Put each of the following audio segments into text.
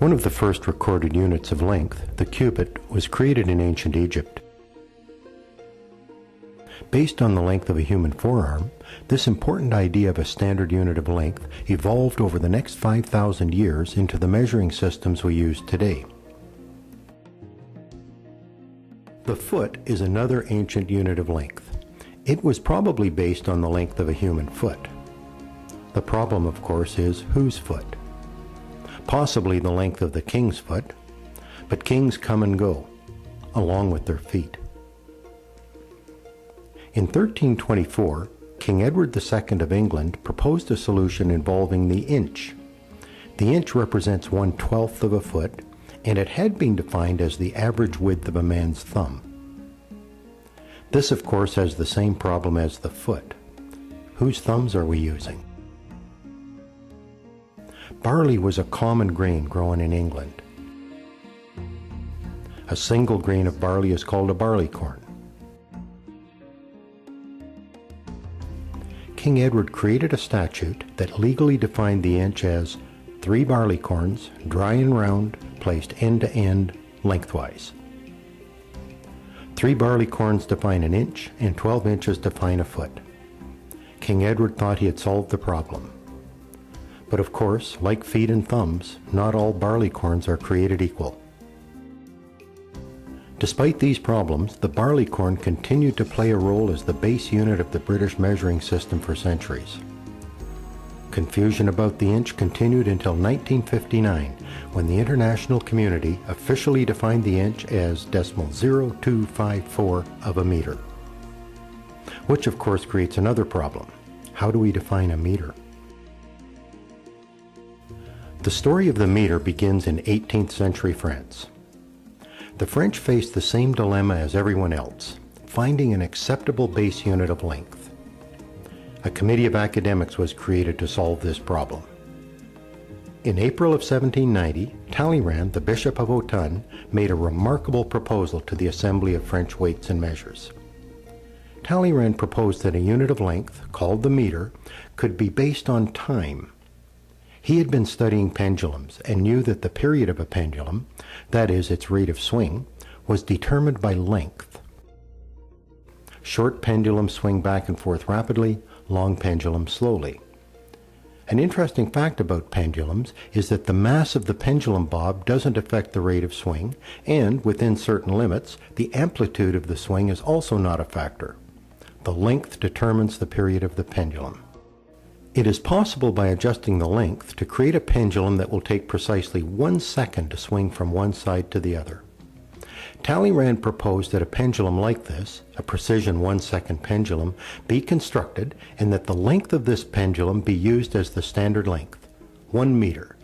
One of the first recorded units of length, the cubit, was created in ancient Egypt. Based on the length of a human forearm, this important idea of a standard unit of length evolved over the next 5,000 years into the measuring systems we use today. The foot is another ancient unit of length. It was probably based on the length of a human foot. The problem, of course, is whose foot? Possibly the length of the king's foot, but kings come and go, along with their feet. In 1324, King Edward II of England proposed a solution involving the inch. The inch represents 1/12 of a foot, and it had been defined as the average width of a man's thumb. This, of course, has the same problem as the foot. Whose thumbs are we using? Barley was a common grain grown in England. A single grain of barley is called a barleycorn. King Edward created a statute that legally defined the inch as 3 barleycorns, dry and round, placed end to end, lengthwise. 3 barleycorns define an inch, and 12 inches define a foot. King Edward thought he had solved the problem. But of course, like feet and thumbs, not all barleycorns are created equal. Despite these problems, the barleycorn continued to play a role as the base unit of the British measuring system for centuries. Confusion about the inch continued until 1959, when the international community officially defined the inch as .0254 of a meter. Which of course creates another problem. How do we define a meter? The story of the meter begins in 18th century France. The French faced the same dilemma as everyone else, finding an acceptable base unit of length. A committee of academics was created to solve this problem. In April of 1790, Talleyrand, the Bishop of Autun, made a remarkable proposal to the Assembly of French Weights and Measures. Talleyrand proposed that a unit of length, called the meter, could be based on time. He had been studying pendulums and knew that the period of a pendulum, that is, its rate of swing, was determined by length. Short pendulums swing back and forth rapidly, long pendulums slowly. An interesting fact about pendulums is that the mass of the pendulum bob doesn't affect the rate of swing, and within certain limits, the amplitude of the swing is also not a factor. The length determines the period of the pendulum. It is possible by adjusting the length to create a pendulum that will take precisely 1 second to swing from one side to the other. Talleyrand proposed that a pendulum like this, a precision 1-second pendulum, be constructed and that the length of this pendulum be used as the standard length, 1 meter.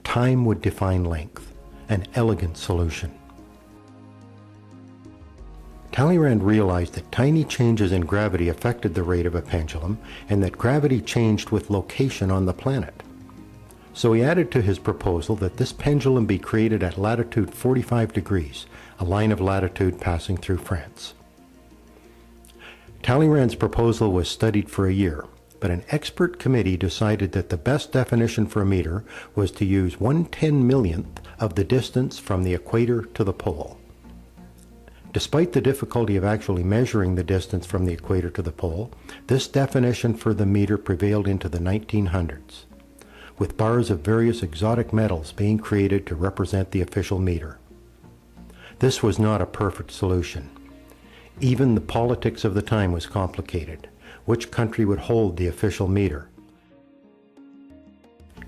Time would define length, an elegant solution. Talleyrand realized that tiny changes in gravity affected the rate of a pendulum and that gravity changed with location on the planet. So he added to his proposal that this pendulum be created at latitude 45 degrees, a line of latitude passing through France. Talleyrand's proposal was studied for a year, but an expert committee decided that the best definition for a meter was to use 1/10,000,000th of the distance from the equator to the pole. Despite the difficulty of actually measuring the distance from the equator to the pole, this definition for the meter prevailed into the 1900s, with bars of various exotic metals being created to represent the official meter. This was not a perfect solution. Even the politics of the time was complicated. Which country would hold the official meter?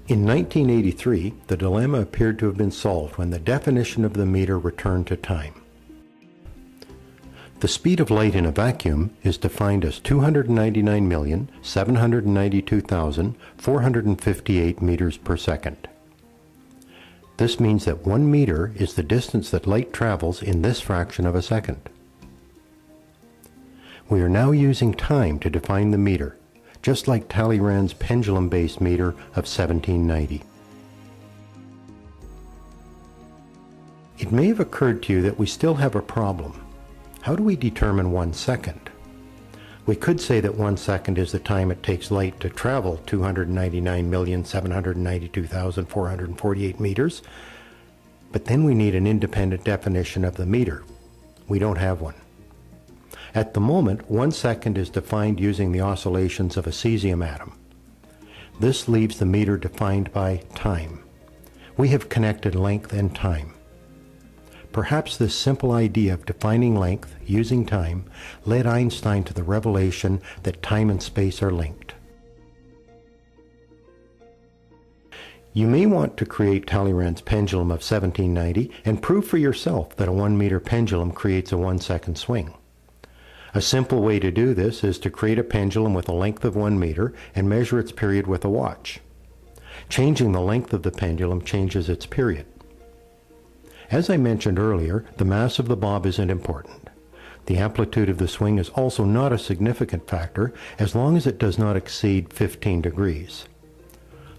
In 1983, the dilemma appeared to have been solved when the definition of the meter returned to time. The speed of light in a vacuum is defined as 299,792,458 meters per second. This means that 1 meter is the distance that light travels in this fraction of a second. We are now using time to define the meter, just like Talleyrand's pendulum-based meter of 1790. It may have occurred to you that we still have a problem. How do we determine 1 second? We could say that 1 second is the time it takes light to travel 299,792,448 meters, But then we need an independent definition of the meter. We don't have one. At the moment, 1 second is defined using the oscillations of a cesium atom. This leaves the meter defined by time. We have connected length and time. Perhaps this simple idea of defining length using time led Einstein to the revelation that time and space are linked. You may want to create Talleyrand's pendulum of 1790 and prove for yourself that a 1 meter pendulum creates a 1 second swing. A simple way to do this is to create a pendulum with a length of 1 meter and measure its period with a watch. Changing the length of the pendulum changes its period. As I mentioned earlier, the mass of the bob isn't important. The amplitude of the swing is also not a significant factor as long as it does not exceed 15 degrees.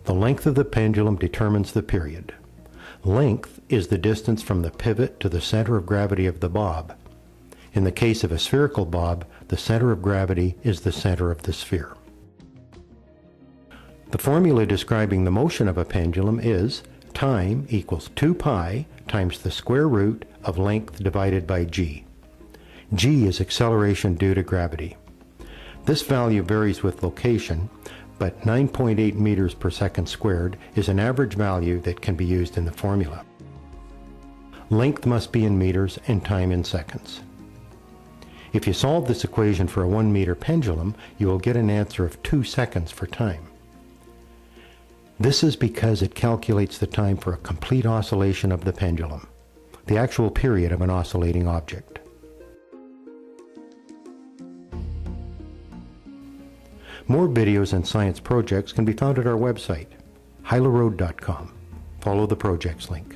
The length of the pendulum determines the period. Length is the distance from the pivot to the center of gravity of the bob. In the case of a spherical bob, the center of gravity is the center of the sphere. The formula describing the motion of a pendulum is time equals 2 pi times the square root of length divided by g. G is acceleration due to gravity. This value varies with location, but 9.8 meters per second squared is an average value that can be used in the formula. Length must be in meters and time in seconds. If you solve this equation for a 1 meter pendulum, you will get an answer of 2 seconds for time. This is because it calculates the time for a complete oscillation of the pendulum, the actual period of an oscillating object. More videos and science projects can be found at our website, hylaroad.com. Follow the projects link.